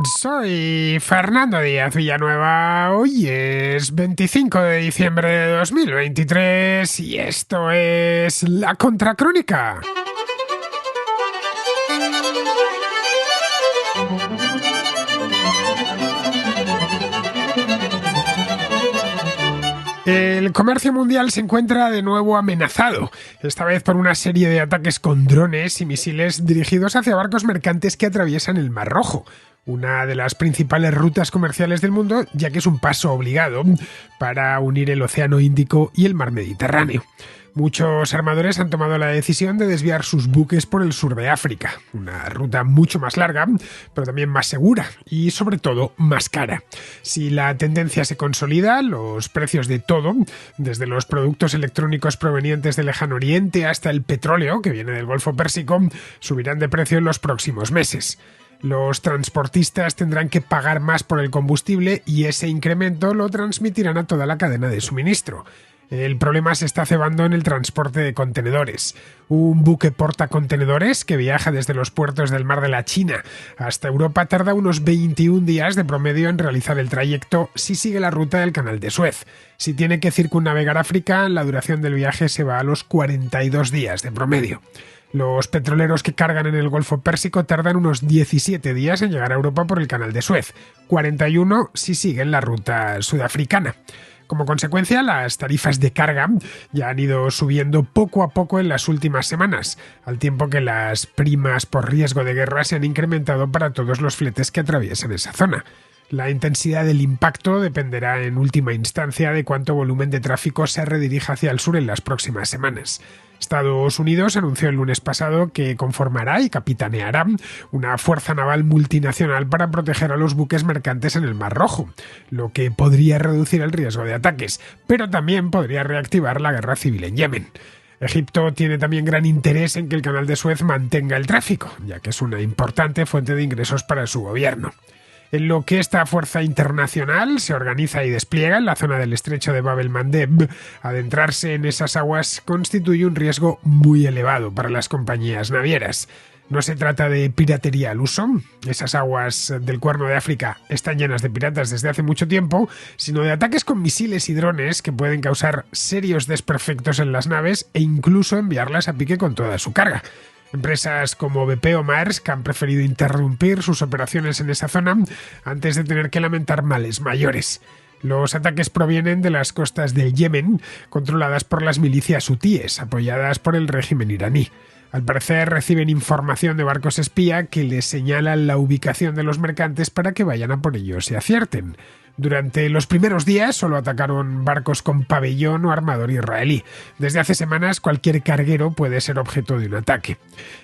Soy Fernando Díaz Villanueva. Hoy es 25 de diciembre de 2023 y esto es La Contracrónica. El comercio mundial se encuentra de nuevo amenazado, esta vez por una serie de ataques con drones y misiles dirigidos hacia barcos mercantes que atraviesan el Mar Rojo, una de las principales rutas comerciales del mundo, ya que es un paso obligado para unir el Océano Índico y el Mar Mediterráneo. Muchos armadores han tomado la decisión de desviar sus buques por el sur de África, una ruta mucho más larga, pero también más segura y, sobre todo, más cara. Si la tendencia se consolida, los precios de todo, desde los productos electrónicos provenientes del Lejano Oriente hasta el petróleo, que viene del Golfo Pérsico, subirán de precio en los próximos meses. Los transportistas tendrán que pagar más por el combustible y ese incremento lo transmitirán a toda la cadena de suministro. El problema se está cebando en el transporte de contenedores. Un buque portacontenedores que viaja desde los puertos del Mar de la China hasta Europa tarda unos 21 días de promedio en realizar el trayecto si sigue la ruta del Canal de Suez. Si tiene que circunnavegar África, la duración del viaje se va a los 42 días de promedio. Los petroleros que cargan en el Golfo Pérsico tardan unos 17 días en llegar a Europa por el Canal de Suez, 41 si siguen la ruta sudafricana. Como consecuencia, las tarifas de carga ya han ido subiendo poco a poco en las últimas semanas, al tiempo que las primas por riesgo de guerra se han incrementado para todos los fletes que atraviesan esa zona. La intensidad del impacto dependerá en última instancia de cuánto volumen de tráfico se redirija hacia el sur en las próximas semanas. Estados Unidos anunció el lunes pasado que conformará y capitaneará una fuerza naval multinacional para proteger a los buques mercantes en el Mar Rojo, lo que podría reducir el riesgo de ataques, pero también podría reactivar la guerra civil en Yemen. Egipto tiene también gran interés en que el Canal de Suez mantenga el tráfico, ya que es una importante fuente de ingresos para su gobierno. En lo que esta fuerza internacional se organiza y despliega en la zona del estrecho de Bab el-Mandeb, adentrarse en esas aguas constituye un riesgo muy elevado para las compañías navieras. No se trata de piratería al uso, esas aguas del Cuerno de África están llenas de piratas desde hace mucho tiempo, sino de ataques con misiles y drones que pueden causar serios desperfectos en las naves e incluso enviarlas a pique con toda su carga. Empresas como BP o Maersk han preferido interrumpir sus operaciones en esa zona antes de tener que lamentar males mayores. Los ataques provienen de las costas del Yemen, controladas por las milicias hutíes, apoyadas por el régimen iraní. Al parecer reciben información de barcos espía que les señalan la ubicación de los mercantes para que vayan a por ellos y acierten. Durante los primeros días solo atacaron barcos con pabellón o armador israelí. Desde hace semanas cualquier carguero puede ser objeto de un ataque.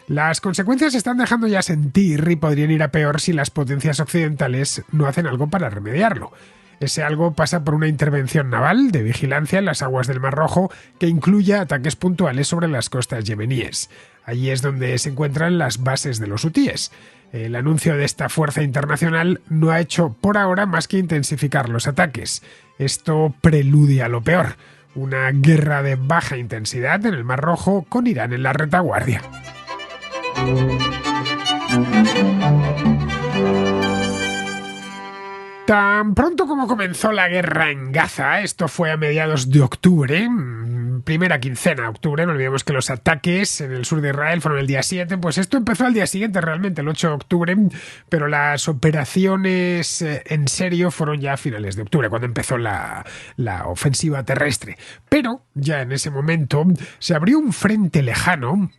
Las consecuencias se están dejando ya sentir y podrían ir a peor si las potencias occidentales no hacen algo para remediarlo. Ese algo pasa por una intervención naval de vigilancia en las aguas del Mar Rojo que incluya ataques puntuales sobre las costas yemeníes. Allí es donde se encuentran las bases de los hutíes. El anuncio de esta fuerza internacional no ha hecho por ahora más que intensificar los ataques. Esto preludia a lo peor, una guerra de baja intensidad en el Mar Rojo con Irán en la retaguardia. Tan pronto como comenzó la guerra en Gaza, esto fue a mediados de octubre, primera quincena de octubre, no olvidemos que los ataques en el sur de Israel fueron el día 7, pues esto empezó al día siguiente realmente, el 8 de octubre, pero las operaciones en serio fueron ya a finales de octubre, cuando empezó la ofensiva terrestre. Pero ya en ese momento se abrió un frente lejano,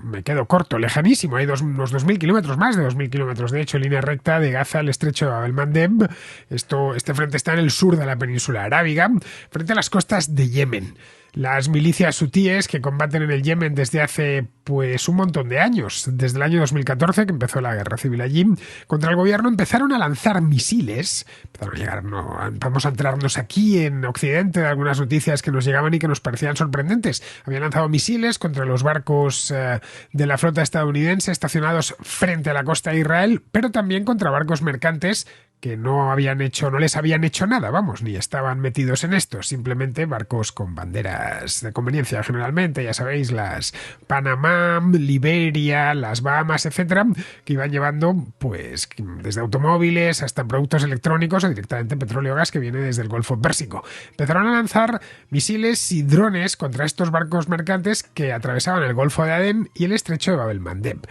me quedo corto, lejanísimo, hay unos 2.000 kilómetros, más de 2.000 kilómetros, de hecho, en línea recta de Gaza al estrecho de Bab el-Mandeb. Este frente está en el sur de la península arábiga, frente a las costas de Yemen. Las milicias hutíes que combaten en el Yemen desde hace un montón de años, desde el año 2014 que empezó la guerra civil allí, contra el gobierno empezaron a lanzar misiles, vamos a entrarnos aquí en Occidente de algunas noticias que nos llegaban y que nos parecían sorprendentes. Habían lanzado misiles contra los barcos de la flota estadounidense estacionados frente a la costa de Israel, pero también contra barcos mercantes que no les habían hecho nada, vamos, ni estaban metidos en esto, simplemente barcos con banderas de conveniencia generalmente, ya sabéis, las Panamá, Liberia, las Bahamas, etcétera, que iban llevando pues desde automóviles hasta productos electrónicos o directamente petróleo o gas que viene desde el Golfo Pérsico. Empezaron a lanzar misiles y drones contra estos barcos mercantes que atravesaban el Golfo de Adén y el estrecho de Bab el-Mandeb.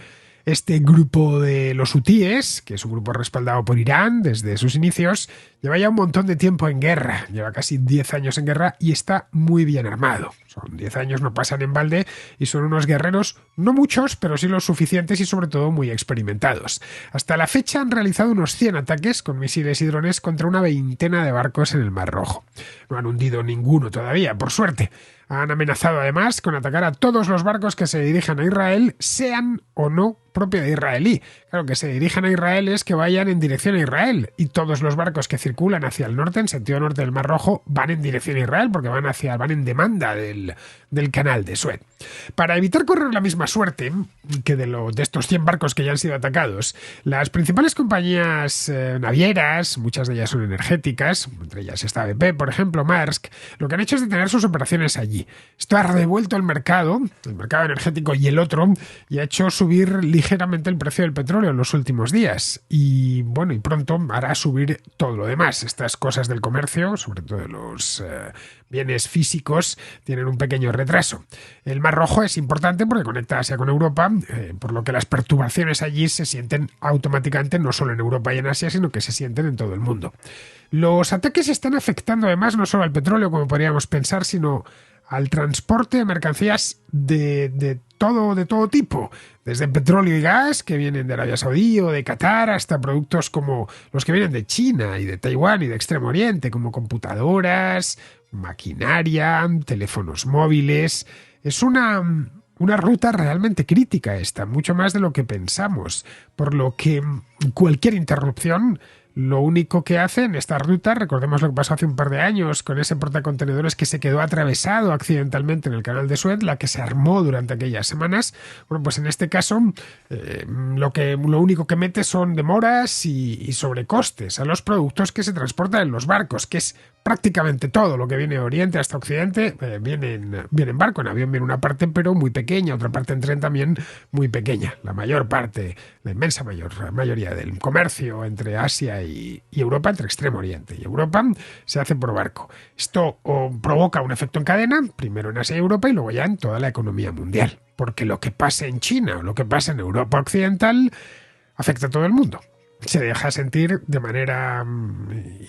Este grupo de los hutíes, que es un grupo respaldado por Irán desde sus inicios, lleva ya un montón de tiempo en guerra, lleva casi 10 años en guerra y está muy bien armado. Son 10 años, no pasan en balde y son unos guerreros, no muchos, pero sí los suficientes y sobre todo muy experimentados. Hasta la fecha han realizado unos 100 ataques con misiles y drones contra una veintena de barcos en el Mar Rojo. No han hundido ninguno todavía, por suerte. Han amenazado además con atacar a todos los barcos que se dirijan a Israel, sean o no propiedad israelí. Claro, que se dirijan a Israel es que vayan en dirección a Israel y todos los barcos que circulan hacia el norte, en sentido norte del Mar Rojo, van en dirección a Israel porque van en demanda del canal de Suez. Para evitar correr la misma suerte que de estos 100 barcos que ya han sido atacados, las principales compañías navieras, muchas de ellas son energéticas, entre ellas está BP, por ejemplo, Maersk, lo que han hecho es detener sus operaciones allí. Esto ha revuelto el mercado energético y el otro, y ha hecho subir ligeramente el precio del petróleo en los últimos días. Y bueno, y pronto hará subir todo lo demás. Estas cosas del comercio, sobre todo de los bienes físicos, tienen un pequeño retraso. El Mar Rojo es importante porque conecta Asia con Europa, por lo que las perturbaciones allí se sienten automáticamente no solo en Europa y en Asia, sino que se sienten en todo el mundo. Los ataques están afectando además no solo al petróleo, como podríamos pensar, sino al transporte de mercancías de todo tipo, desde petróleo y gas que vienen de Arabia Saudí o de Qatar hasta productos como los que vienen de China y de Taiwán y de Extremo Oriente, como computadoras, maquinaria, teléfonos móviles. Es una ruta realmente crítica esta, mucho más de lo que pensamos, por lo que cualquier interrupción lo único que hace en esta ruta, recordemos lo que pasó hace un par de años con ese portacontenedores que se quedó atravesado accidentalmente en el canal de Suez, la que se armó durante aquellas semanas. Bueno, pues en este caso lo único que mete son demoras y sobrecostes a los productos que se transportan en los barcos, que es prácticamente todo lo que viene de Oriente hasta Occidente, viene en barco. En avión viene una parte, pero muy pequeña, otra parte en tren también muy pequeña. La mayor parte, la inmensa mayoría del comercio entre Asia y Europa, entre Extremo Oriente y Europa, se hace por barco. Esto provoca un efecto en cadena, primero en Asia y Europa y luego ya en toda la economía mundial. Porque lo que pasa en China o lo que pasa en Europa Occidental afecta a todo el mundo. Se deja sentir de manera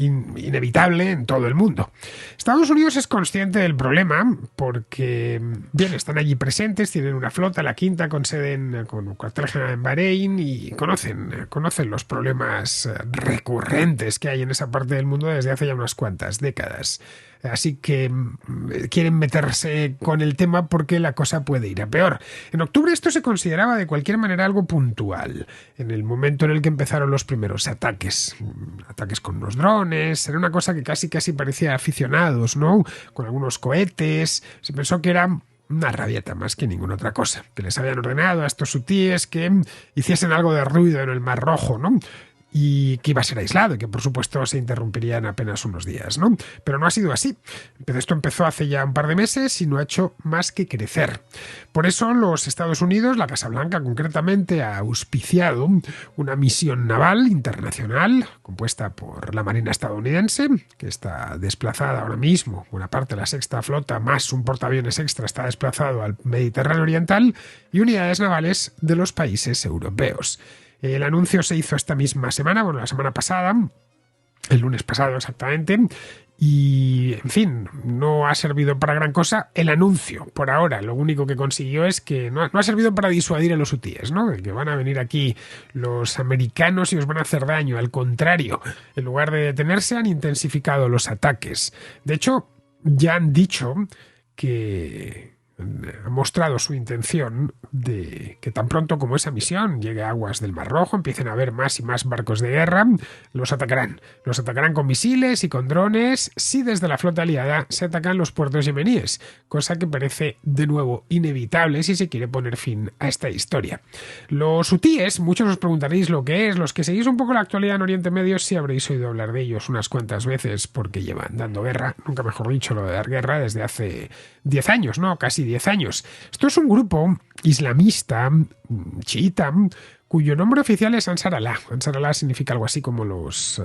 inevitable en todo el mundo. Estados Unidos es consciente del problema porque, bien, están allí presentes, tienen una flota, la quinta, con cuartel general en Bahrein y conocen los problemas recurrentes que hay en esa parte del mundo desde hace ya unas cuantas décadas. Así que quieren meterse con el tema porque la cosa puede ir a peor. En octubre esto se consideraba de cualquier manera algo puntual. En el momento en el que empezaron los primeros ataques con los drones, era una cosa que casi parecía aficionados, ¿no? Con algunos cohetes. Se pensó que era una rabieta más que ninguna otra cosa, que les habían ordenado a estos hutíes que hiciesen algo de ruido en el Mar Rojo, ¿no? Y que iba a ser aislado y que por supuesto se interrumpiría en apenas unos días, ¿no? Pero no ha sido así. Esto empezó hace ya un par de meses y no ha hecho más que crecer. Por eso los Estados Unidos, la Casa Blanca concretamente, ha auspiciado una misión naval internacional compuesta por la Marina estadounidense, que está desplazada ahora mismo, una parte de la sexta flota más un portaaviones extra está desplazado al Mediterráneo Oriental, y unidades navales de los países europeos. El anuncio se hizo esta misma semana, la semana pasada, el lunes pasado exactamente, y en fin, no ha servido para gran cosa el anuncio. Por ahora, lo único que consiguió es que no ha servido para disuadir a los hutíes, ¿no? De que van a venir aquí los americanos y os van a hacer daño. Al contrario, en lugar de detenerse, han intensificado los ataques. De hecho, ya han dicho que ha mostrado su intención de que tan pronto como esa misión llegue a aguas del Mar Rojo, empiecen a haber más y más barcos de guerra, los atacarán. Los atacarán con misiles y con drones si desde la flota aliada se atacan los puertos yemeníes, cosa que parece de nuevo inevitable si se quiere poner fin a esta historia. Los hutíes, muchos os preguntaréis lo que es, los que seguís un poco la actualidad en Oriente Medio sí habréis oído hablar de ellos unas cuantas veces porque llevan dando guerra, nunca mejor dicho lo de dar guerra, desde hace 10 años, ¿no? Casi 10 años. Esto es un grupo islamista, chiita, cuyo nombre oficial es Ansar Allah. Ansar Allah significa algo así como los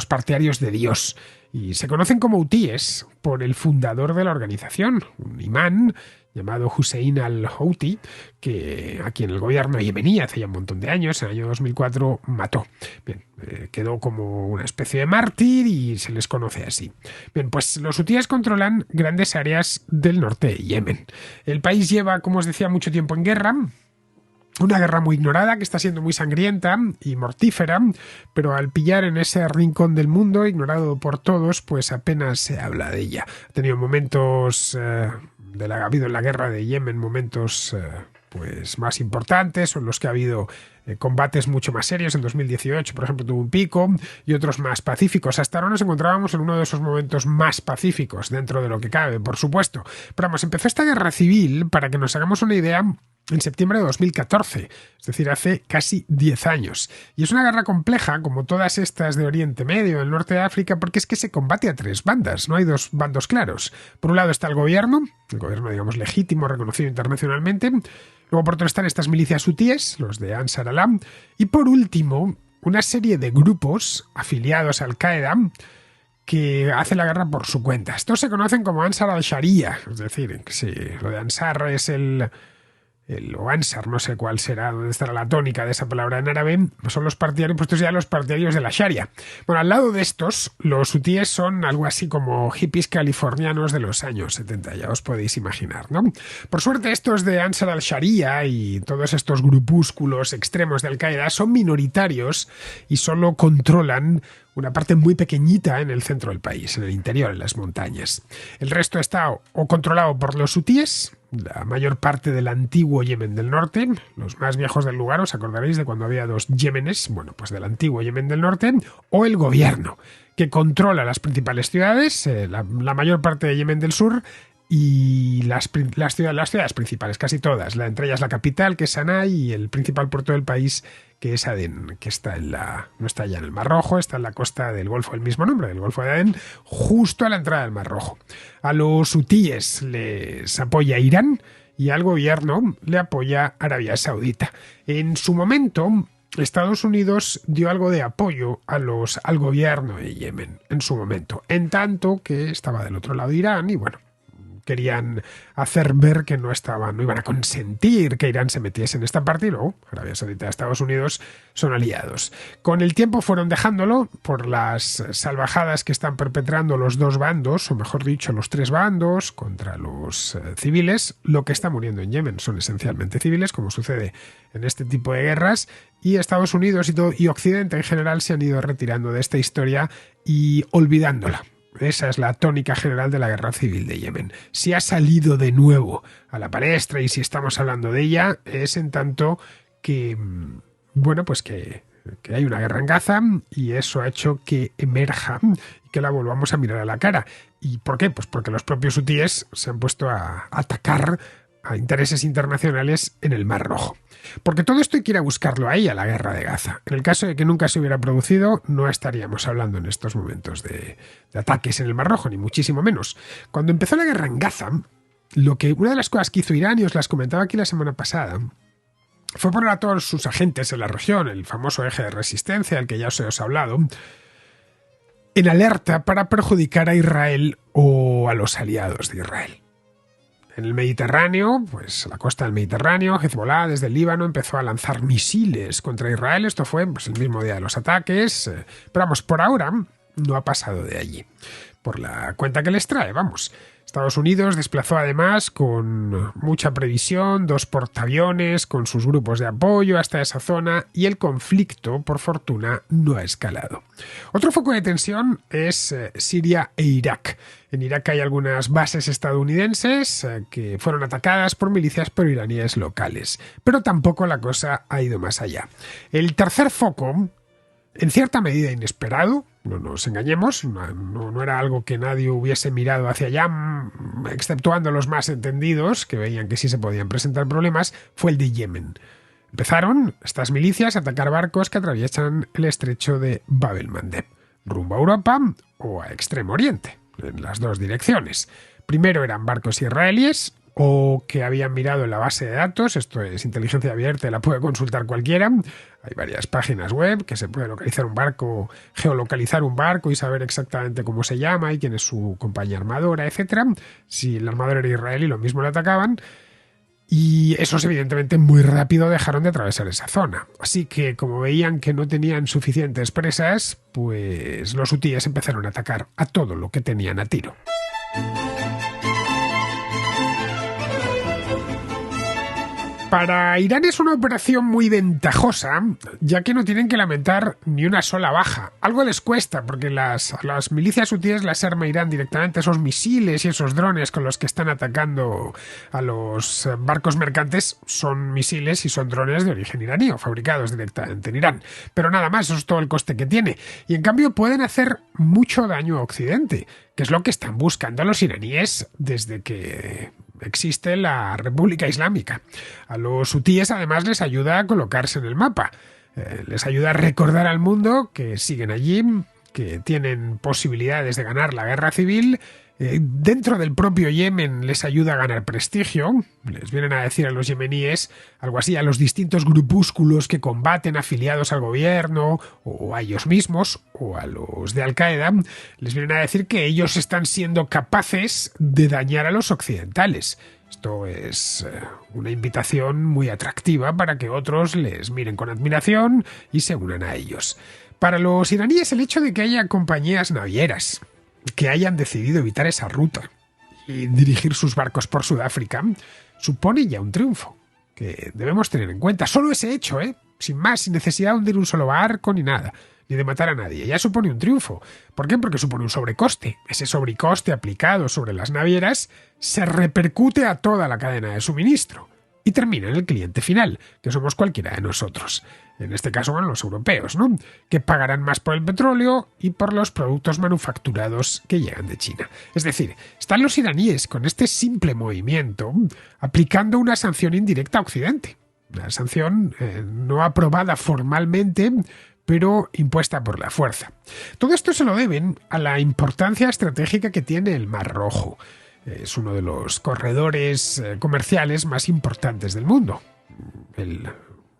partidarios de Dios. Y se conocen como hutíes por el fundador de la organización, un imán llamado Hussein al-Houthi, que a quien el gobierno yemení hace ya un montón de años, en el año 2004, mató. Bien, quedó como una especie de mártir y se les conoce así. Bien, pues los hutíes controlan grandes áreas del norte de Yemen. El país lleva, como os decía, mucho tiempo en guerra. Una guerra muy ignorada, que está siendo muy sangrienta y mortífera, pero al pillar en ese rincón del mundo, ignorado por todos, pues apenas se habla de ella. Ha tenido momentos, ha habido en la guerra de Yemen momentos pues más importantes, son los que ha habido combates mucho más serios. En 2018, por ejemplo, tuvo un pico, y otros más pacíficos. Hasta ahora nos encontrábamos en uno de esos momentos más pacíficos, dentro de lo que cabe, por supuesto. Pero vamos, empezó esta guerra civil, para que nos hagamos una idea, en septiembre de 2014, es decir, hace casi 10 años. Y es una guerra compleja, como todas estas de Oriente Medio, del norte de África, porque es que se combate a tres bandas, no hay dos bandos claros. Por un lado está el gobierno, digamos, legítimo, reconocido internacionalmente. Luego por otro están estas milicias hutíes, los de Ansar Allah. Y por último, una serie de grupos afiliados a Al-Qaeda que hace la guerra por su cuenta. Estos se conocen como Ansar al-Sharia, es decir, que sí, lo de Ansar es o Ansar, no sé cuál será, dónde estará la tónica de esa palabra en árabe, son los partidarios, pues estos ya los partidarios de la Sharia. Bueno, al lado de estos, los hutíes son algo así como hippies californianos de los años 70, ya os podéis imaginar, ¿no? Por suerte, estos de Ansar al-Sharia y todos estos grupúsculos extremos de Al-Qaeda son minoritarios y solo controlan una parte muy pequeñita en el centro del país, en el interior, en las montañas. El resto está o controlado por los hutíes, la mayor parte del antiguo Yemen del norte, los más viejos del lugar, os acordaréis de cuando había dos Yemenes, bueno, pues del antiguo Yemen del norte, o el gobierno, que controla las principales ciudades, la mayor parte de Yemen del sur, y las ciudades principales, casi todas, entre ellas la capital, que es Sanaa, y el principal puerto del país, que es Adén, que está no está ya en el Mar Rojo, está en la costa del Golfo del mismo nombre, del Golfo de Adén, justo a la entrada del Mar Rojo. A los hutíes les apoya Irán y al gobierno le apoya Arabia Saudita. En su momento, Estados Unidos dio algo de apoyo al gobierno de Yemen, en su momento, en tanto que estaba del otro lado Irán y bueno, querían hacer ver que no iban a consentir que Irán se metiese en esta parte y luego Arabia Saudita y Estados Unidos son aliados. Con el tiempo fueron dejándolo por las salvajadas que están perpetrando los dos bandos, o mejor dicho, los tres bandos contra los civiles. Lo que está muriendo en Yemen son esencialmente civiles, como sucede en este tipo de guerras, y Estados Unidos y Occidente en general se han ido retirando de esta historia y olvidándola. Esa es la tónica general de la guerra civil de Yemen. Si ha salido de nuevo a la palestra y si estamos hablando de ella, es en tanto que, bueno, pues que hay una guerra en Gaza y eso ha hecho que emerja y que la volvamos a mirar a la cara. ¿Y por qué? Pues porque los propios hutíes se han puesto a atacar a intereses internacionales en el Mar Rojo. Porque todo esto hay que ir a buscarlo ahí, a la guerra de Gaza. En el caso de que nunca se hubiera producido, no estaríamos hablando en estos momentos de ataques en el Mar Rojo, ni muchísimo menos. Cuando empezó la guerra en Gaza, una de las cosas que hizo Irán, y os las comentaba aquí la semana pasada, fue poner a todos sus agentes en la región, el famoso eje de resistencia, al que ya os he hablado, en alerta para perjudicar a Israel o a los aliados de Israel. En el Mediterráneo, pues a la costa del Mediterráneo, Hezbollah desde el Líbano empezó a lanzar misiles contra Israel. Esto fue pues, el mismo día de los ataques. Pero vamos, por ahora no ha pasado de allí. Por la cuenta que les trae, vamos. Estados Unidos desplazó además con mucha previsión 2 portaaviones con sus grupos de apoyo hasta esa zona y el conflicto, por fortuna, no ha escalado. Otro foco de tensión es Siria e Irak. En Irak hay algunas bases estadounidenses que fueron atacadas por milicias proiraníes locales, pero tampoco la cosa ha ido más allá. El tercer foco, en cierta medida inesperado, no nos engañemos, no era algo que nadie hubiese mirado hacia allá, exceptuando los más entendidos, que veían que sí se podían presentar problemas, fue el de Yemen. Empezaron estas milicias a atacar barcos que atraviesan el estrecho de Bab el-Mandeb, rumbo a Europa o a Extremo Oriente, en las dos direcciones. Primero eran barcos israelíes o que habían mirado en la base de datos, esto es inteligencia abierta y la puede consultar cualquiera. Hay varias páginas web que se puede localizar un barco, geolocalizar un barco y saber exactamente cómo se llama y quién es su compañía armadora, etc. Si el armador era israelí, lo mismo le atacaban. Y esos evidentemente muy rápido dejaron de atravesar esa zona. Así que como veían que no tenían suficientes presas, pues los hutíes empezaron a atacar a todo lo que tenían a tiro. Para Irán es una operación muy ventajosa, ya que no tienen que lamentar ni una sola baja. Algo les cuesta, porque las milicias hutíes las arma Irán directamente. Esos misiles y esos drones con los que están atacando a los barcos mercantes son misiles y son drones de origen iraní o fabricados directamente en Irán. Pero nada más, eso es todo el coste que tiene. Y en cambio pueden hacer mucho daño a Occidente, que es lo que están buscando los iraníes desde que existe la República Islámica. A los hutíes además les ayuda a colocarse en el mapa, les ayuda a recordar al mundo que siguen allí, que tienen posibilidades de ganar la guerra civil. Dentro del propio Yemen les ayuda a ganar prestigio. Les vienen a decir a los yemeníes algo así, a los distintos grupúsculos que combaten afiliados al gobierno o a ellos mismos o a los de Al-Qaeda, les vienen a decir que ellos están siendo capaces de dañar a los occidentales. Esto es una invitación muy atractiva para que otros les miren con admiración y se unan a ellos. Para los iraníes, el hecho de que haya compañías navieras que hayan decidido evitar esa ruta y dirigir sus barcos por Sudáfrica supone ya un triunfo que debemos tener en cuenta. Solo ese hecho, sin más, sin necesidad de hundir un solo barco ni nada, ni de matar a nadie, ya supone un triunfo. ¿Por qué? Porque supone un sobrecoste. Ese sobrecoste aplicado sobre las navieras se repercute a toda la cadena de suministro y termina en el cliente final, que somos cualquiera de nosotros. En este caso, bueno, los europeos, ¿no? Que pagarán más por el petróleo y por los productos manufacturados que llegan de China. Es decir, están los iraníes con este simple movimiento aplicando una sanción indirecta a Occidente. Una sanción no aprobada formalmente, pero impuesta por la fuerza. Todo esto se lo deben a la importancia estratégica que tiene el Mar Rojo. Es uno de los corredores comerciales más importantes del mundo. El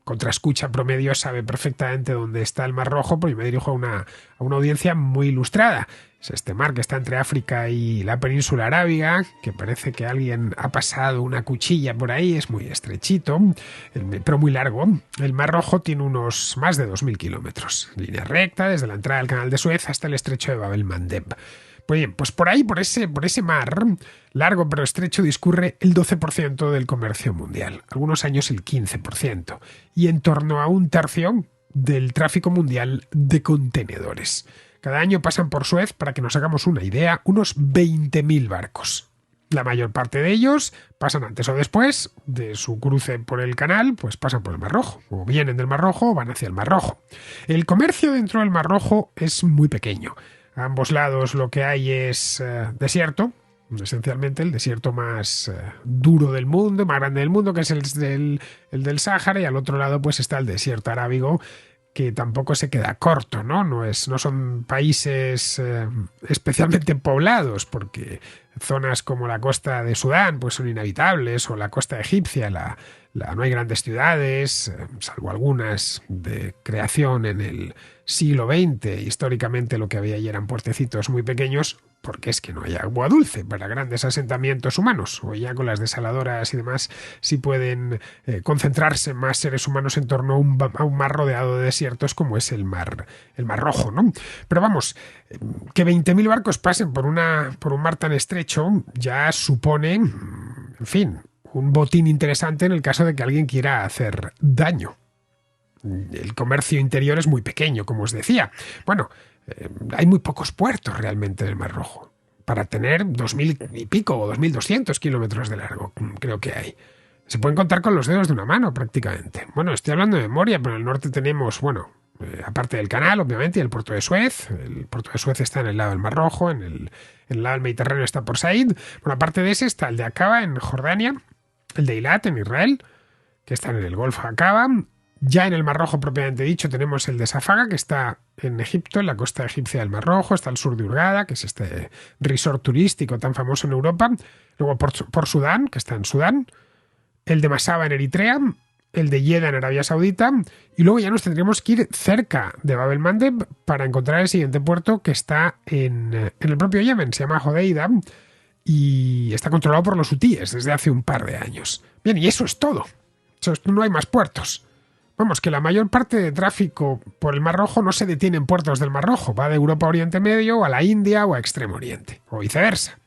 contraescucha promedio sabe perfectamente dónde está el Mar Rojo, porque me dirijo a una audiencia muy ilustrada. Es este mar que está entre África y la península arábiga, que parece que alguien ha pasado una cuchilla por ahí, es muy estrechito, pero muy largo. El Mar Rojo tiene unos más de 2.000 kilómetros, línea recta, desde la entrada del Canal de Suez hasta el estrecho de Bab el-Mandeb. Pues bien, pues por ahí, por ese mar, largo pero estrecho, discurre el 12% del comercio mundial, algunos años el 15%, y en torno a un tercio del tráfico mundial de contenedores. Cada año pasan por Suez, para que nos hagamos una idea, unos 20.000 barcos. La mayor parte de ellos pasan antes o después de su cruce por el canal, pues pasan por el Mar Rojo, o vienen del Mar Rojo o van hacia el Mar Rojo. El comercio dentro del Mar Rojo es muy pequeño. A ambos lados lo que hay es desierto, esencialmente el desierto más duro del mundo, más grande del mundo, que es el del Sáhara, y al otro lado pues está el desierto arábigo, que tampoco se queda corto, ¿no? No son países especialmente poblados, porque zonas como la costa de Sudán pues son inhabitables, o la costa egipcia, no hay grandes ciudades, salvo algunas de creación en el siglo XX. Históricamente lo que había allí eran puertecitos muy pequeños, porque es que no hay agua dulce para grandes asentamientos humanos, o ya con las desaladoras y demás, sí pueden concentrarse más seres humanos en torno a un mar rodeado de desiertos como es el mar Rojo, ¿no? Pero vamos, que 20.000 barcos pasen por un mar tan estrecho ya supone, en fin, un botín interesante en el caso de que alguien quiera hacer daño. El comercio interior es muy pequeño, como os decía. Bueno, hay muy pocos puertos realmente en el Mar Rojo para tener 2.000 y pico o 2.200 kilómetros de largo, creo que hay. Se pueden contar con los dedos de una mano prácticamente. Bueno, estoy hablando de memoria, pero en el norte tenemos, bueno, aparte del canal, obviamente, y el puerto de Suez. El puerto de Suez está en el lado del Mar Rojo, en el lado del Mediterráneo está Port Said. Bueno, aparte de ese está el de Aqaba en Jordania, el de Eilat en Israel, que están en el Golfo de Aqaba. Ya en el Mar Rojo propiamente dicho tenemos el de Safaga, que está en Egipto, en la costa egipcia del Mar Rojo, está al sur de Hurghada, que es este resort turístico tan famoso en Europa. Luego por Sudán, que está en Sudán, el de Masaba en Eritrea, el de Jeddah en Arabia Saudita, y luego ya nos tendremos que ir cerca de Bab el Mandeb para encontrar el siguiente puerto, que está en el propio Yemen, se llama Hodeida, y está controlado por los hutíes desde hace un par de años. Bien, y eso es todo. No hay más puertos. Vamos, que la mayor parte de tráfico por el Mar Rojo no se detiene en puertos del Mar Rojo, va de Europa a Oriente Medio, a la India o a Extremo Oriente, o viceversa.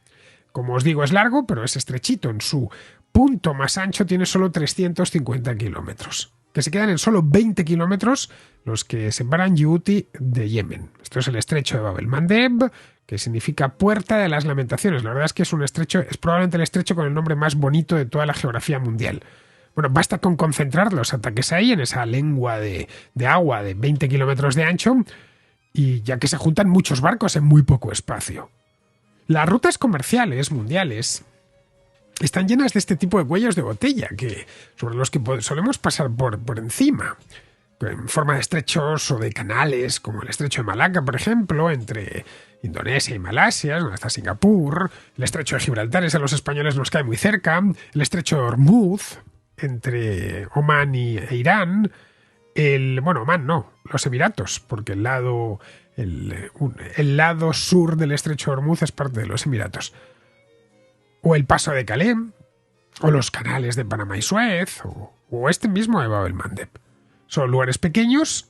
Como os digo, es largo, pero es estrechito. En su punto más ancho tiene solo 350 kilómetros, que se quedan en solo 20 kilómetros los que separan Djibouti de Yemen. Esto es el estrecho de Bab el Mandeb, que significa Puerta de las Lamentaciones. La verdad es que es un estrecho, es probablemente el estrecho con el nombre más bonito de toda la geografía mundial. Bueno, basta con concentrar los ataques ahí, en esa lengua de agua de 20 kilómetros de ancho, y ya que se juntan muchos barcos en muy poco espacio. Las rutas comerciales mundiales están llenas de este tipo de cuellos de botella, sobre los que solemos pasar por encima, en forma de estrechos o de canales, como el estrecho de Malaca, por ejemplo, entre Indonesia y Malasia, donde está Singapur. El estrecho de Gibraltar, ese a los españoles nos cae muy cerca. El estrecho de Hormuz, entre Omán e Irán. Omán no, los Emiratos, porque el lado sur del estrecho de Hormuz es parte de los Emiratos. O el paso de Calais, o los canales de Panamá y Suez, o este mismo de Bab el Mandeb. Son lugares pequeños,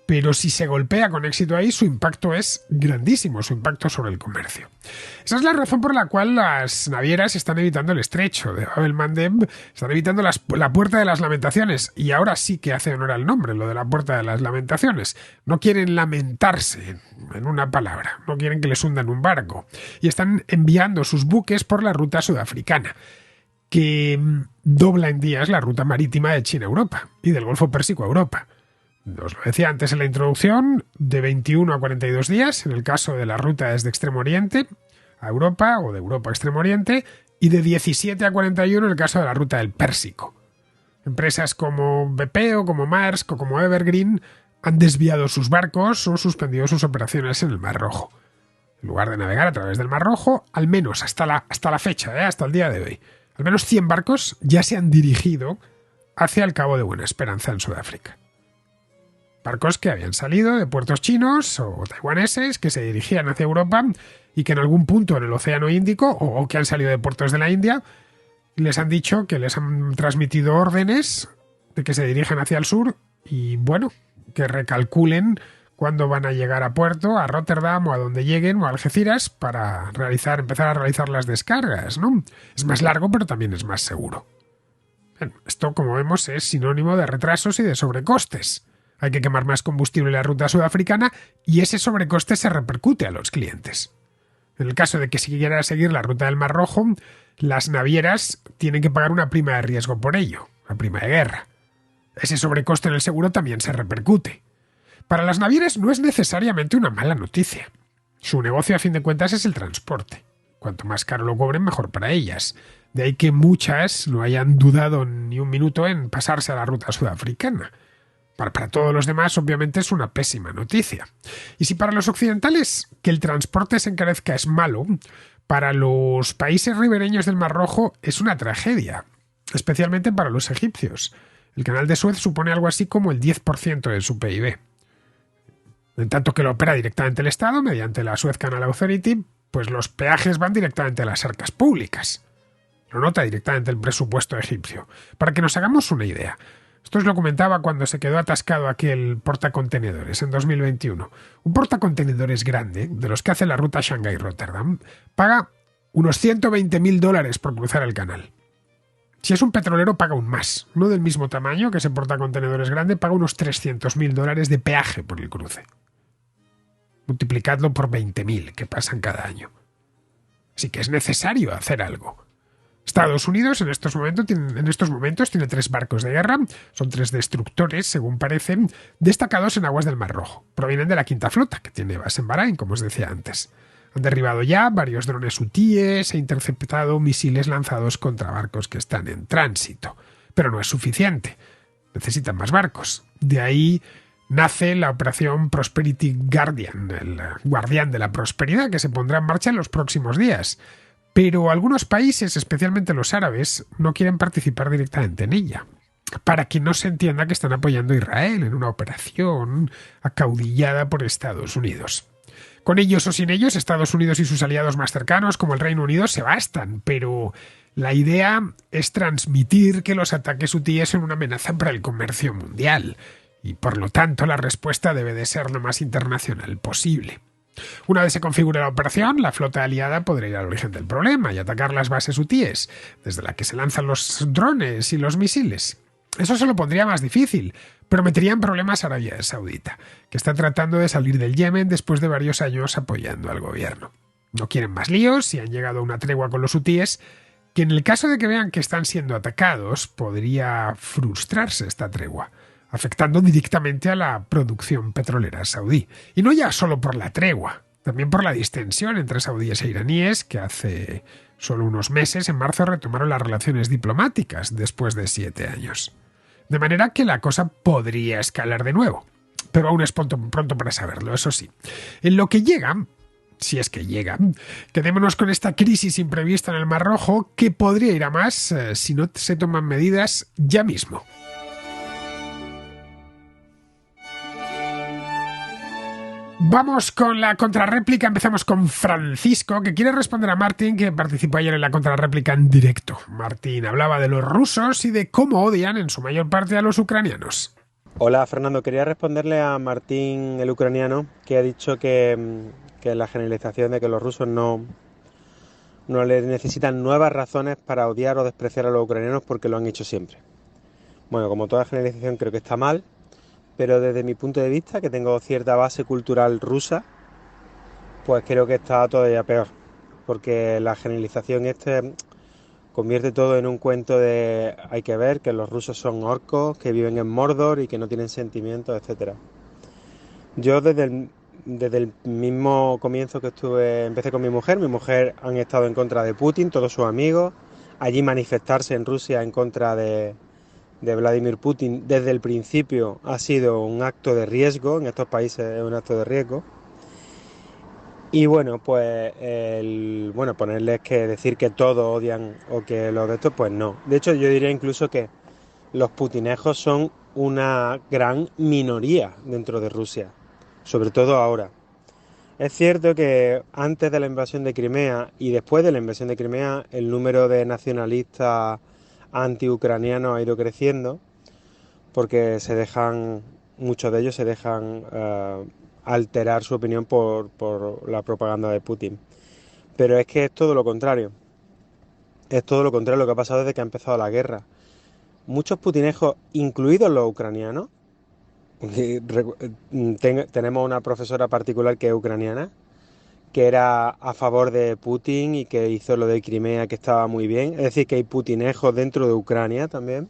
pero si se golpea con éxito ahí, su impacto es grandísimo, su impacto sobre el comercio. Esa es la razón por la cual las navieras están evitando el estrecho de Bab el Mandeb, están evitando la Puerta de las Lamentaciones, y ahora sí que hace honor al nombre, lo de la Puerta de las Lamentaciones. No quieren lamentarse, en una palabra, no quieren que les hundan un barco, y están enviando sus buques por la ruta sudafricana, que dobla en días la ruta marítima de China a Europa y del Golfo Pérsico a Europa. Os lo decía antes en la introducción, de 21 a 42 días en el caso de la ruta desde Extremo Oriente a Europa o de Europa a Extremo Oriente, y de 17 a 41 en el caso de la ruta del Pérsico. Empresas como BP o como Maersk o como Evergreen han desviado sus barcos o suspendido sus operaciones en el Mar Rojo. En lugar de navegar a través del Mar Rojo, al menos hasta la fecha, hasta el día de hoy, al menos 100 barcos ya se han dirigido hacia el Cabo de Buena Esperanza en Sudáfrica. Barcos que habían salido de puertos chinos o taiwaneses, que se dirigían hacia Europa y que en algún punto en el Océano Índico, o que han salido de puertos de la India, les han dicho que les han transmitido órdenes de que se dirijan hacia el sur y, bueno, que recalculen cuándo van a llegar a puerto, a Rotterdam o a donde lleguen, o a Algeciras, para empezar a realizar las descargas, ¿no? Es más largo, pero también es más seguro. Bueno, esto, como vemos, es sinónimo de retrasos y de sobrecostes. Hay que quemar más combustible en la ruta sudafricana y ese sobrecoste se repercute a los clientes. En el caso de que se quiera seguir la ruta del Mar Rojo, las navieras tienen que pagar una prima de riesgo por ello, una prima de guerra. Ese sobrecoste en el seguro también se repercute. Para las navieras no es necesariamente una mala noticia. Su negocio, a fin de cuentas, es el transporte. Cuanto más caro lo cobren, mejor para ellas. De ahí que muchas no hayan dudado ni un minuto en pasarse a la ruta sudafricana. Para todos los demás, obviamente, es una pésima noticia. Y si para los occidentales que el transporte se encarezca es malo, para los países ribereños del Mar Rojo es una tragedia, especialmente para los egipcios. El canal de Suez supone algo así como el 10% de su PIB. En tanto que lo opera directamente el Estado, mediante la Suez Canal Authority, pues los peajes van directamente a las arcas públicas. Lo nota directamente el presupuesto egipcio. Para que nos hagamos una idea, esto os lo comentaba cuando se quedó atascado aquel portacontenedores en 2021. Un portacontenedores grande, de los que hace la ruta Shanghái-Rotterdam, paga unos $120.000 por cruzar el canal. Si es un petrolero, paga aún más. Uno del mismo tamaño que ese portacontenedores grande paga unos $300.000 de peaje por el cruce. Multiplicadlo por 20.000 que pasan cada año. Así que es necesario hacer algo. Estados Unidos en estos momentos tiene 3 barcos de guerra, son 3 destructores, según parece, destacados en aguas del Mar Rojo. Provienen de la Quinta Flota, que tiene base en Bahrein, como os decía antes. Han derribado ya varios drones hutíes e interceptado misiles lanzados contra barcos que están en tránsito. Pero no es suficiente. Necesitan más barcos. De ahí nace la operación Prosperity Guardian, el guardián de la prosperidad, que se pondrá en marcha en los próximos días. Pero algunos países, especialmente los árabes, no quieren participar directamente en ella, para que no se entienda que están apoyando a Israel en una operación acaudillada por Estados Unidos. Con ellos o sin ellos, Estados Unidos y sus aliados más cercanos, como el Reino Unido, se bastan, pero la idea es transmitir que los ataques hutíes son una amenaza para el comercio mundial, y por lo tanto la respuesta debe de ser lo más internacional posible. Una vez se configure la operación, la flota aliada podrá ir al origen del problema y atacar las bases hutíes, desde la que se lanzan los drones y los misiles. Eso se lo pondría más difícil, pero metería en problemas a Arabia Saudita, que está tratando de salir del Yemen después de varios años apoyando al gobierno. No quieren más líos y han llegado a una tregua con los hutíes, que en el caso de que vean que están siendo atacados, podría frustrarse esta tregua, afectando directamente a la producción petrolera saudí. Y no ya solo por la tregua, también por la distensión entre saudíes e iraníes, que hace solo unos meses, en marzo, retomaron las relaciones diplomáticas después de 7 años. De manera que la cosa podría escalar de nuevo. Pero aún es pronto para saberlo, eso sí. En lo que llega, si es que llega, quedémonos con esta crisis imprevista en el Mar Rojo, que podría ir a más si no se toman medidas ya mismo. Vamos con la contrarréplica. Empezamos con Francisco, que quiere responder a Martín, que participó ayer en la contrarréplica en directo. Martín hablaba de los rusos y de cómo odian en su mayor parte a los ucranianos. Hola Fernando, quería responderle a Martín, el ucraniano, que ha dicho que la generalización de que los rusos no le necesitan nuevas razones para odiar o despreciar a los ucranianos porque lo han hecho siempre. Bueno, como toda generalización creo que está mal, pero desde mi punto de vista, que tengo cierta base cultural rusa, pues creo que está todavía peor, porque la generalización convierte todo en un cuento de hay que ver que los rusos son orcos, que viven en Mordor y que no tienen sentimientos, etcétera. Yo desde el mismo comienzo que empecé con mi mujer han estado en contra de Putin, todos sus amigos, allí manifestarse en Rusia en contra de Vladimir Putin desde el principio ha sido un acto de riesgo, en estos países es un acto de riesgo. Y bueno, pues ponerles que decir que todos odian o que los de estos, pues no. De hecho, yo diría incluso que los putinejos son una gran minoría dentro de Rusia, sobre todo ahora. Es cierto que antes de la invasión de Crimea y después de la invasión de Crimea, el número de nacionalistas anti-ucranianos ha ido creciendo, porque muchos de ellos se dejan alterar su opinión por la propaganda de Putin. Pero es que es todo lo contrario. Es todo lo contrario lo que ha pasado desde que ha empezado la guerra. Muchos putinejos, incluidos los ucranianos, tenemos una profesora particular que es ucraniana, que era a favor de Putin y que hizo lo de Crimea, que estaba muy bien. Es decir, que hay putinejos dentro de Ucrania también.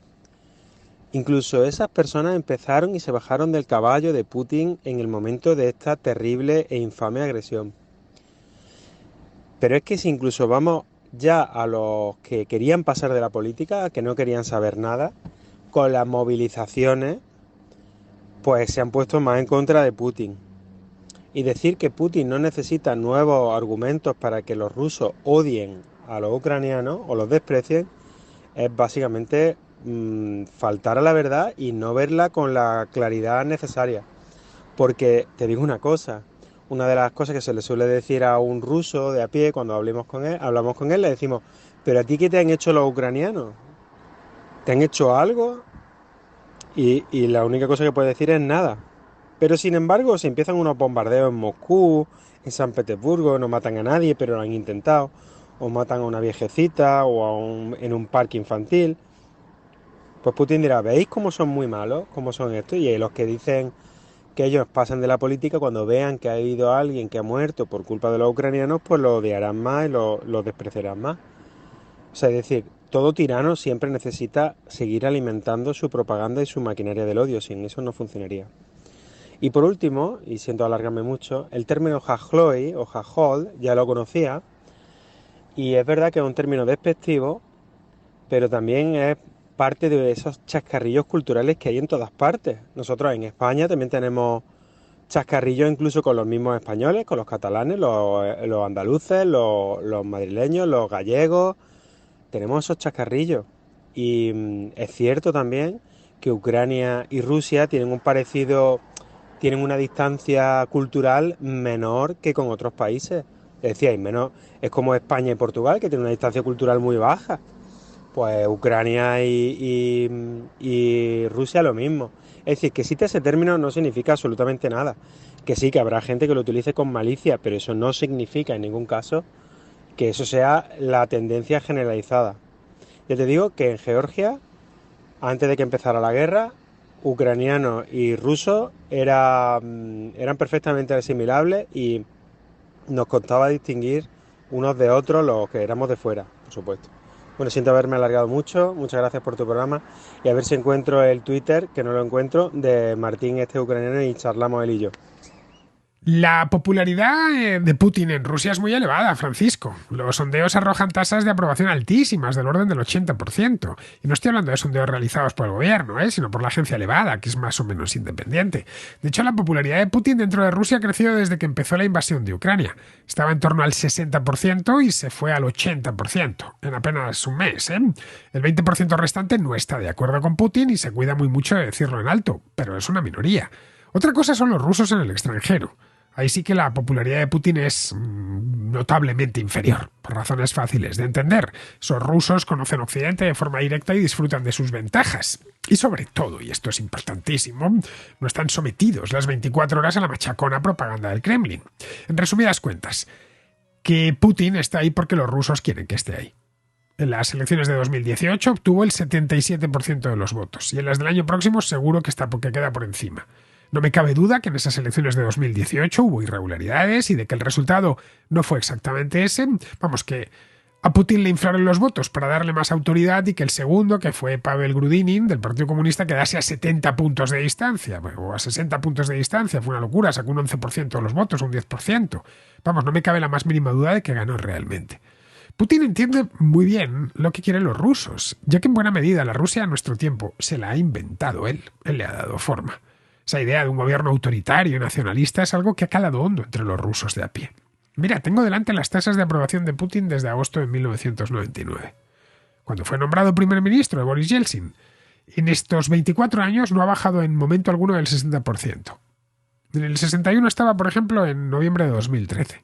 Incluso esas personas empezaron y se bajaron del caballo de Putin en el momento de esta terrible e infame agresión. Pero es que si incluso vamos ya a los que querían pasar de la política, que no querían saber nada, con las movilizaciones, pues se han puesto más en contra de Putin. Y decir que Putin no necesita nuevos argumentos para que los rusos odien a los ucranianos o los desprecien es básicamente faltar a la verdad y no verla con la claridad necesaria. Porque te digo una cosa, una de las cosas que se le suele decir a un ruso de a pie cuando hablamos con él, le decimos, pero a ti ¿qué te han hecho los ucranianos? ¿Te han hecho algo? Y la única cosa que puede decir es nada. Pero sin embargo, se empiezan unos bombardeos en Moscú, en San Petersburgo, no matan a nadie, pero lo han intentado. O matan a una viejecita en un parque infantil. Pues Putin dirá, ¿veis cómo son muy malos? ¿Cómo son estos? Y los que dicen que ellos pasan de la política, cuando vean que ha habido alguien que ha muerto por culpa de los ucranianos, pues lo odiarán más y lo despreciarán más. O sea, es decir, todo tirano siempre necesita seguir alimentando su propaganda y su maquinaria del odio, sin eso no funcionaría. Y por último, y siento alargarme mucho, el término jajloi o jajol ya lo conocía, y es verdad que es un término despectivo, pero también es parte de esos chascarrillos culturales que hay en todas partes. Nosotros en España también tenemos chascarrillos incluso con los mismos españoles, con los catalanes, los andaluces, los madrileños, los gallegos. Tenemos esos chascarrillos. Y es cierto también que Ucrania y Rusia tienen un parecido, tienen una distancia cultural menor que con otros países. Es decir, es como España y Portugal, que tienen una distancia cultural muy baja. Pues Ucrania y Rusia lo mismo. Es decir, que existe ese término no significa absolutamente nada. Que sí, que habrá gente que lo utilice con malicia, pero eso no significa en ningún caso que eso sea la tendencia generalizada. Yo te digo que en Georgia, antes de que empezara la guerra, ucranianos y rusos eran perfectamente asimilables y nos costaba distinguir unos de otros los que éramos de fuera, por supuesto. Bueno, siento haberme alargado mucho, muchas gracias por tu programa y a ver si encuentro el Twitter, que no lo encuentro, de Martín este ucraniano y charlamos él y yo. La popularidad de Putin en Rusia es muy elevada, Francisco. Los sondeos arrojan tasas de aprobación altísimas, del orden del 80%. Y no estoy hablando de sondeos realizados por el gobierno, sino por la agencia Levada, que es más o menos independiente. De hecho, la popularidad de Putin dentro de Rusia ha crecido desde que empezó la invasión de Ucrania. Estaba en torno al 60% y se fue al 80% en apenas un mes. El 20% restante no está de acuerdo con Putin y se cuida muy mucho de decirlo en alto, pero es una minoría. Otra cosa son los rusos en el extranjero. Ahí sí que la popularidad de Putin es notablemente inferior, por razones fáciles de entender. Esos rusos conocen Occidente de forma directa y disfrutan de sus ventajas. Y sobre todo, y esto es importantísimo, no están sometidos las 24 horas a la machacona propaganda del Kremlin. En resumidas cuentas, que Putin está ahí porque los rusos quieren que esté ahí. En las elecciones de 2018 obtuvo el 77% de los votos y en las del año próximo seguro que queda por encima. No me cabe duda que en esas elecciones de 2018 hubo irregularidades y de que el resultado no fue exactamente ese. Vamos, que a Putin le inflaron los votos para darle más autoridad y que el segundo, que fue Pavel Grudinin, del Partido Comunista, quedase a 70 puntos de distancia, o a 60 puntos de distancia. Fue una locura, sacó un 11% de los votos, un 10%. Vamos, no me cabe la más mínima duda de que ganó realmente. Putin entiende muy bien lo que quieren los rusos, ya que en buena medida la Rusia a nuestro tiempo se la ha inventado él le ha dado forma. Esa idea de un gobierno autoritario y nacionalista es algo que ha calado hondo entre los rusos de a pie. Mira, tengo delante las tasas de aprobación de Putin desde agosto de 1999, cuando fue nombrado primer ministro de Boris Yeltsin. En estos 24 años no ha bajado en momento alguno del 60%. En el 61 estaba, por ejemplo, en noviembre de 2013.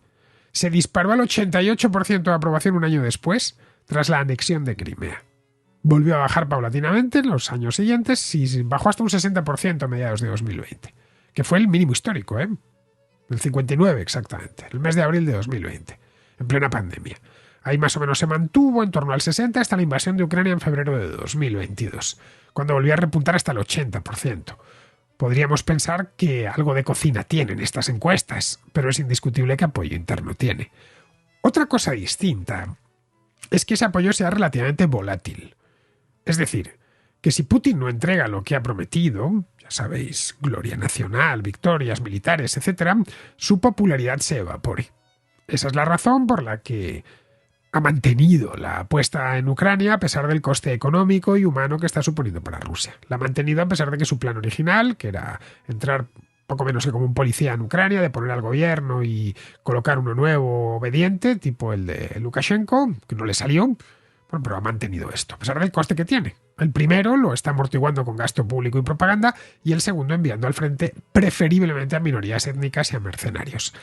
Se disparó al 88% de aprobación un año después, tras la anexión de Crimea. Volvió a bajar paulatinamente en los años siguientes y bajó hasta un 60% a mediados de 2020, que fue el mínimo histórico, el 59 exactamente, el mes de abril de 2020, en plena pandemia. Ahí más o menos se mantuvo en torno al 60% hasta la invasión de Ucrania en febrero de 2022, cuando volvió a repuntar hasta el 80%. Podríamos pensar que algo de cocina tienen estas encuestas, pero es indiscutible que apoyo interno tiene. Otra cosa distinta es que ese apoyo sea relativamente volátil. Es decir, que si Putin no entrega lo que ha prometido, ya sabéis, gloria nacional, victorias militares, etc., su popularidad se evapore. Esa es la razón por la que ha mantenido la apuesta en Ucrania a pesar del coste económico y humano que está suponiendo para Rusia. La ha mantenido a pesar de que su plan original, que era entrar poco menos que como un policía en Ucrania, de poner al gobierno y colocar uno nuevo obediente, tipo el de Lukashenko, que no le salió, bueno, pero ha mantenido esto, a pesar del coste que tiene. El primero lo está amortiguando con gasto público y propaganda y el segundo enviando al frente preferiblemente a minorías étnicas y a mercenarios.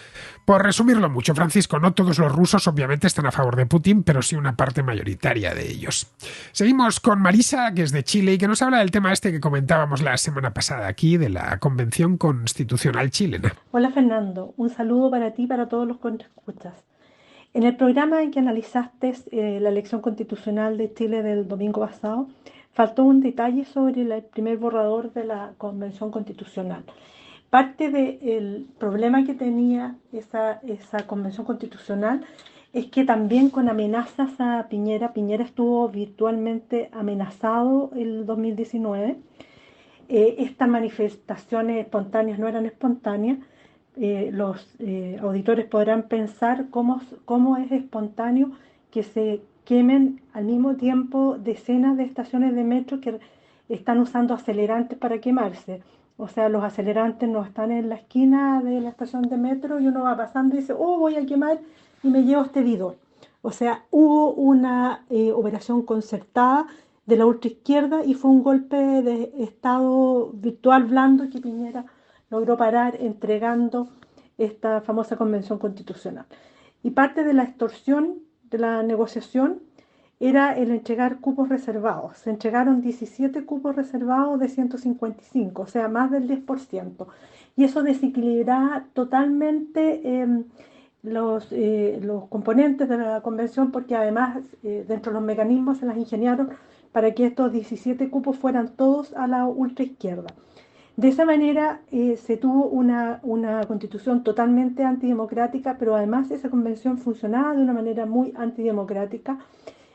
Por resumirlo mucho, Francisco, no todos los rusos obviamente están a favor de Putin, pero sí una parte mayoritaria de ellos. Seguimos con Marisa, que es de Chile y que nos habla del tema este que comentábamos la semana pasada aquí, de la Convención Constitucional chilena. Hola Fernando, un saludo para ti y para todos los que escuchas. En el programa en que analizaste la elección constitucional de Chile del domingo pasado, faltó un detalle sobre el primer borrador de la Convención Constitucional. Parte del problema que tenía esa Convención Constitucional es que también con amenazas a Piñera estuvo virtualmente amenazado el 2019. Estas manifestaciones espontáneas no eran espontáneas. Los auditores podrán pensar cómo es espontáneo que se quemen al mismo tiempo decenas de estaciones de metro que están usando acelerantes para quemarse. O sea, los acelerantes no están en la esquina de la estación de metro y uno va pasando y dice, oh, voy a quemar y me llevo este bidón. O sea, hubo una operación concertada de la ultraizquierda y fue un golpe de Estado virtual blando que Piñera logró parar entregando esta famosa Convención Constitucional. Y parte de la extorsión de la negociación era el entregar cupos reservados. Se entregaron 17 cupos reservados de 155, o sea, más del 10%. Y eso desequilibraba totalmente los componentes de la convención, porque además dentro de los mecanismos se las ingeniaron para que estos 17 cupos fueran todos a la ultraizquierda. De esa manera se tuvo una constitución totalmente antidemocrática, pero además esa convención funcionaba de una manera muy antidemocrática.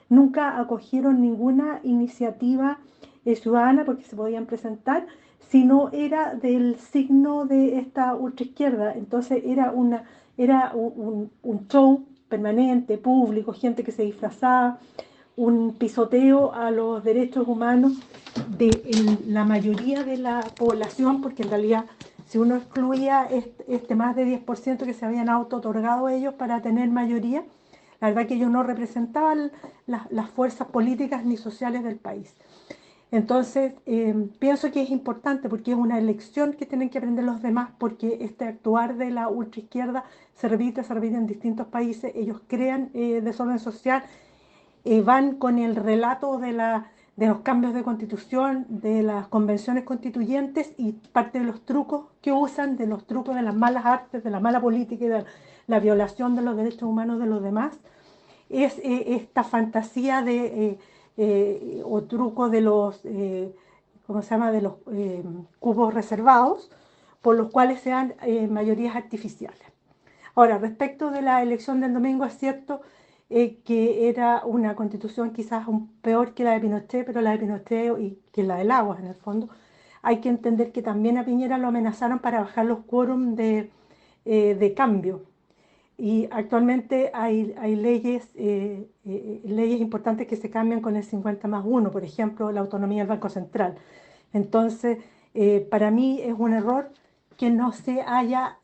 Nunca acogieron ninguna iniciativa ciudadana porque se podían presentar, sino era del signo de esta ultraizquierda. Entonces era un show permanente, público, gente que se disfrazaba, un pisoteo a los derechos humanos de la mayoría de la población, porque en realidad si uno excluía más de 10% que se habían auto-otorgado ellos para tener mayoría, la verdad que ellos no representaban las fuerzas políticas ni sociales del país. Entonces, pienso que es importante porque es una elección que tienen que aprender los demás, porque este actuar de la ultraizquierda se repite en distintos países. Ellos crean desorden social, van con el relato de los cambios de constitución, de las convenciones constituyentes, y parte de los trucos que usan, de los trucos de las malas artes, de la mala política y de la violación de los derechos humanos de los demás, es esta fantasía o truco de los, de los cupos reservados, por los cuales se dan mayorías artificiales. Ahora, respecto de la elección del domingo, es cierto que era una constitución quizás peor que la de Pinochet, pero la de Pinochet y que la de Lagos, en el fondo, hay que entender que también a Piñera lo amenazaron para bajar los quórum de cambio. Y actualmente hay leyes importantes que se cambian con el 50+1, por ejemplo, la autonomía del Banco Central. Entonces, para mí es un error que no se haya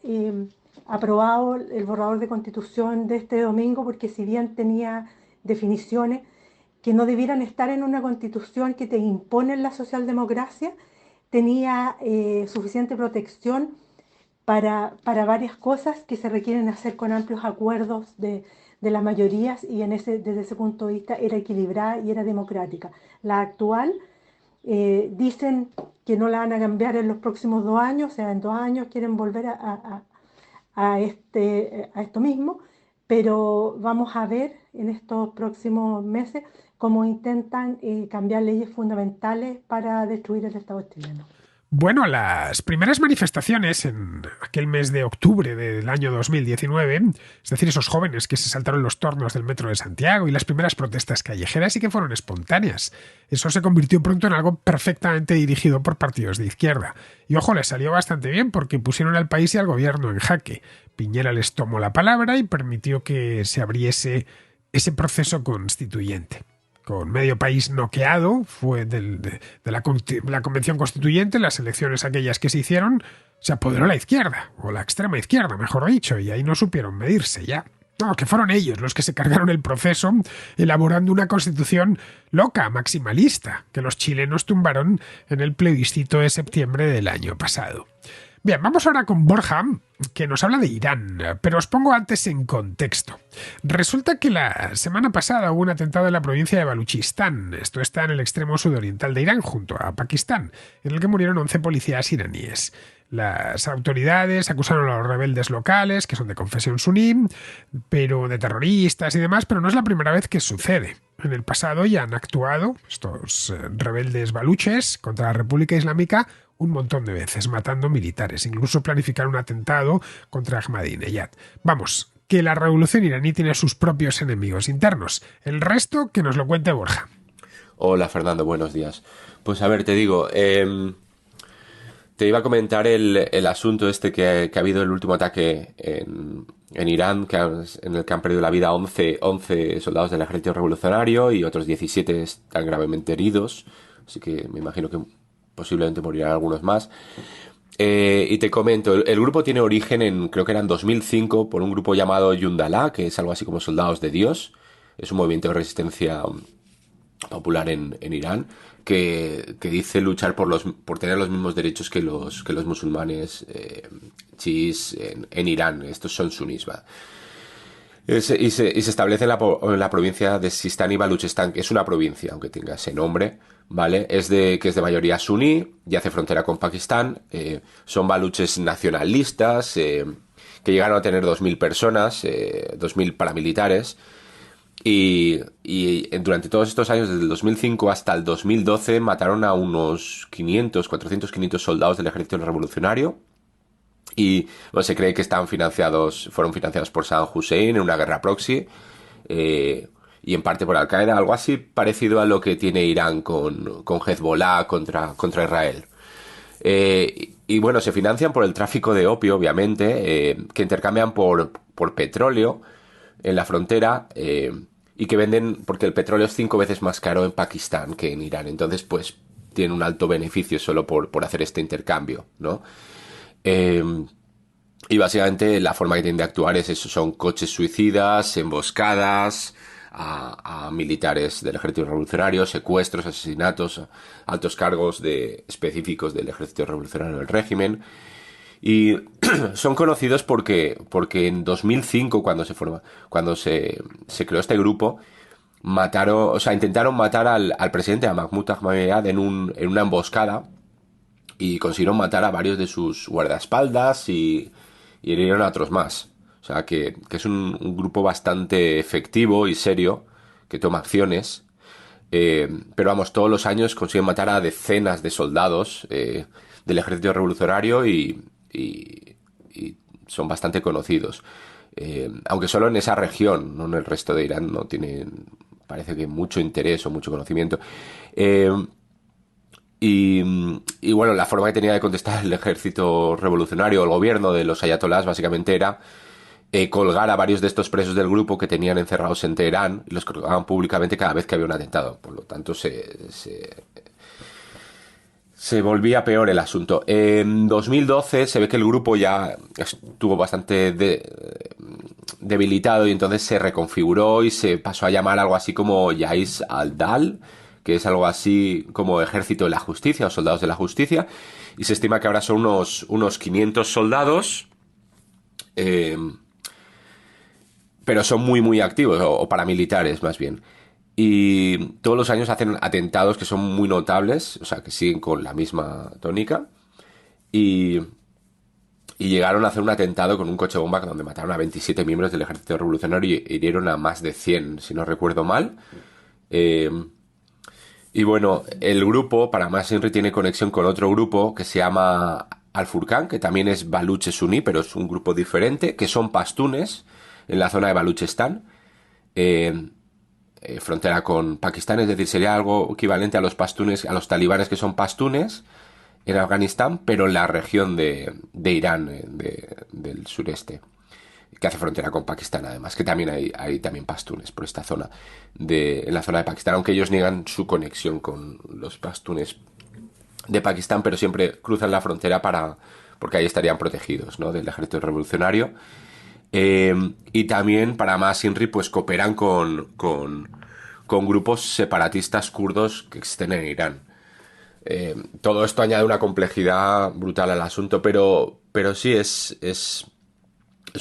aprobado el borrador de constitución de este domingo, porque si bien tenía definiciones que no debieran estar en una constitución que te impone la socialdemocracia, tenía suficiente protección para varias cosas que se requieren hacer con amplios acuerdos de las mayorías, y desde ese punto de vista era equilibrada y era democrática. La actual dicen que no la van a cambiar en los próximos 2 años, o sea, en 2 años quieren volver a esto mismo, pero vamos a ver en estos próximos meses cómo intentan cambiar leyes fundamentales para destruir el Estado chileno. Bueno, las primeras manifestaciones en aquel mes de octubre del año 2019, es decir, esos jóvenes que se saltaron los tornos del metro de Santiago y las primeras protestas callejeras, sí que fueron espontáneas. Eso se convirtió pronto en algo perfectamente dirigido por partidos de izquierda. Y ojo, les salió bastante bien porque pusieron al país y al gobierno en jaque. Piñera les tomó la palabra y permitió que se abriese ese proceso constituyente. Con medio país noqueado, fue de la Convención Constituyente, las elecciones aquellas que se hicieron, se apoderó la izquierda, o la extrema izquierda, mejor dicho, y ahí no supieron medirse ya. No, que fueron ellos los que se cargaron el proceso elaborando una constitución loca, maximalista, que los chilenos tumbaron en el plebiscito de septiembre del año pasado. Bien, vamos ahora con Borja, que nos habla de Irán, pero os pongo antes en contexto. Resulta que la semana pasada hubo un atentado en la provincia de Baluchistán, esto está en el extremo sudoriental de Irán, junto a Pakistán, en el que murieron 11 policías iraníes. Las autoridades acusaron a los rebeldes locales, que son de confesión suní, pero de terroristas y demás, pero no es la primera vez que sucede. En el pasado ya han actuado estos rebeldes baluches contra la República Islámica un montón de veces, matando militares, incluso planificaron un atentado contra Ahmadinejad. Vamos, que la revolución iraní tiene sus propios enemigos internos. El resto, que nos lo cuente Borja. Hola Fernando, buenos días. Pues a ver, te digo, te iba a comentar el asunto este que ha habido el último ataque en Irán, en el que han perdido la vida 11 soldados del ejército revolucionario y otros 17 están gravemente heridos, así que me imagino que posiblemente morirán algunos más. Y te comento, el grupo tiene origen creo que era en 2005, por un grupo llamado Yundalá, que es algo así como Soldados de Dios. Es un movimiento de resistencia popular en Irán, que dice luchar por tener los mismos derechos que los musulmanes chiíes en Irán. Estos son sunís, ¿va? Y se establece en la provincia de Sistán y Baluchistán, que es una provincia, aunque tenga ese nombre, ¿vale? Que es de mayoría suní y hace frontera con Pakistán. Son baluches nacionalistas, que llegaron a tener 2.000 personas, 2.000 paramilitares. Y durante todos estos años, desde el 2005 hasta el 2012, mataron a unos 400, 500 soldados del ejército revolucionario. Y bueno, se cree que fueron financiados por Saddam Hussein en una guerra proxy, y en parte por Al-Qaeda, algo así parecido a lo que tiene Irán con Hezbollah contra Israel. Y bueno, se financian por el tráfico de opio, obviamente, que intercambian por petróleo en la frontera, y que venden, porque el petróleo es 5 veces más caro en Pakistán que en Irán. Entonces, pues, tiene un alto beneficio solo por hacer este intercambio, ¿no? Y básicamente la forma que tienen de actuar es eso, son coches suicidas, emboscadas a militares del ejército revolucionario, secuestros, asesinatos, altos cargos específicos del ejército revolucionario del régimen. Y son conocidos porque en 2005, cuando se creó este grupo, intentaron matar al presidente, a Mahmoud Ahmadinejad, en una emboscada, y consiguieron matar a varios de sus guardaespaldas y hirieron a otros más. O sea, que es un grupo bastante efectivo y serio, que toma acciones. Pero vamos, todos los años consiguen matar a decenas de soldados del ejército revolucionario y son bastante conocidos. Aunque solo en esa región, no en el resto de Irán, no tienen, parece que mucho interés o mucho conocimiento. Y bueno, la forma que tenía de contestar el ejército revolucionario, el gobierno de los ayatolás, básicamente era colgar a varios de estos presos del grupo que tenían encerrados en Teherán, y los colgaban públicamente cada vez que había un atentado. Por lo tanto, se volvía peor el asunto. En 2012 se ve que el grupo ya estuvo bastante debilitado, y entonces se reconfiguró y se pasó a llamar algo así como Yais al-Dal, que es algo así como Ejército de la Justicia o Soldados de la Justicia, y se estima que ahora son unos 500 soldados, pero son muy muy activos, o paramilitares más bien. Y todos los años hacen atentados que son muy notables, o sea, que siguen con la misma tónica. Y llegaron a hacer un atentado con un coche bomba donde mataron a 27 miembros del ejército revolucionario y hirieron a más de 100, si no recuerdo mal. Y bueno, el grupo, para más Inri, tiene conexión con otro grupo que se llama Al-Furqan, que también es baluche suní, pero es un grupo diferente, que son pastunes en la zona de Baluchistán. Frontera con Pakistán, es decir, sería algo equivalente a los pastunes, a los talibanes que son pastunes en Afganistán, pero en la región de Irán, del sureste, que hace frontera con Pakistán, además, que también hay también pastunes por esta zona, en la zona de Pakistán, aunque ellos niegan su conexión con los pastunes de Pakistán, pero siempre cruzan la frontera porque ahí estarían protegidos, ¿no?, del ejército revolucionario. Y también para más INRI pues cooperan con grupos separatistas kurdos que existen en Irán. Todo esto añade una complejidad brutal al asunto, pero sí es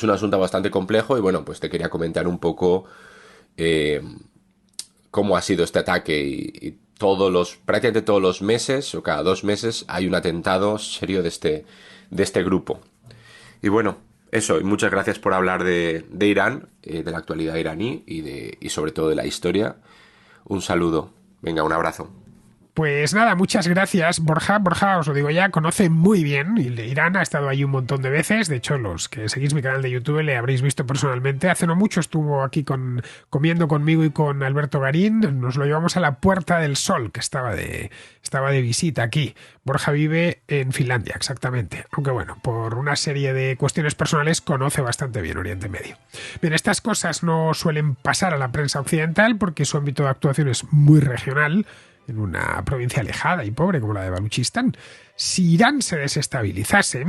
un asunto bastante complejo y bueno, pues te quería comentar un poco cómo ha sido este ataque y prácticamente todos los meses o cada 2 meses hay un atentado serio de este grupo. Y bueno, eso, y muchas gracias por hablar de Irán, de la actualidad iraní y sobre todo de la historia. Un saludo. Venga, un abrazo. Pues nada, muchas gracias, Borja. Borja, os lo digo ya, conoce muy bien Irán, ha estado allí un montón de veces. De hecho, los que seguís mi canal de YouTube le habréis visto personalmente. Hace no mucho estuvo aquí comiendo conmigo y con Alberto Garín. Nos lo llevamos a la Puerta del Sol, que estaba de visita aquí. Borja vive en Finlandia, exactamente. Aunque bueno, por una serie de cuestiones personales conoce bastante bien Oriente Medio. Bien, estas cosas no suelen pasar a la prensa occidental porque su ámbito de actuación es muy regional, en una provincia alejada y pobre como la de Baluchistán. Si Irán se desestabilizase,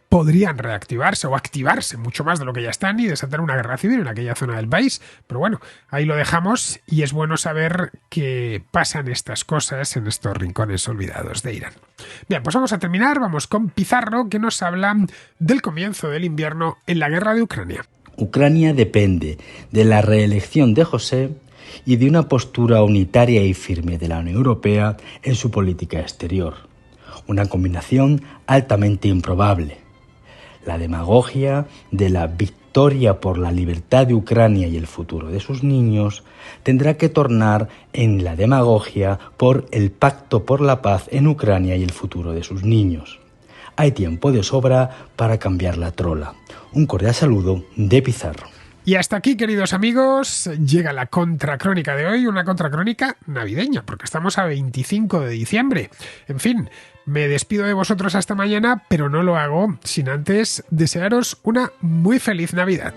podrían reactivarse o activarse mucho más de lo que ya están y desatar una guerra civil en aquella zona del país. Pero bueno, ahí lo dejamos y es bueno saber que pasan estas cosas en estos rincones olvidados de Irán. Bien, pues vamos a terminar. Vamos con Pizarro, que nos habla del comienzo del invierno en la guerra de Ucrania. Ucrania depende de la reelección de José y de una postura unitaria y firme de la Unión Europea en su política exterior. Una combinación altamente improbable. La demagogia de la victoria por la libertad de Ucrania y el futuro de sus niños tendrá que tornar en la demagogia por el pacto por la paz en Ucrania y el futuro de sus niños. Hay tiempo de sobra para cambiar la trola. Un cordial saludo de Pizarro. Y hasta aquí, queridos amigos, llega la contracrónica de hoy, una contracrónica navideña, porque estamos a 25 de diciembre. En fin, me despido de vosotros hasta mañana, pero no lo hago sin antes desearos una muy feliz Navidad.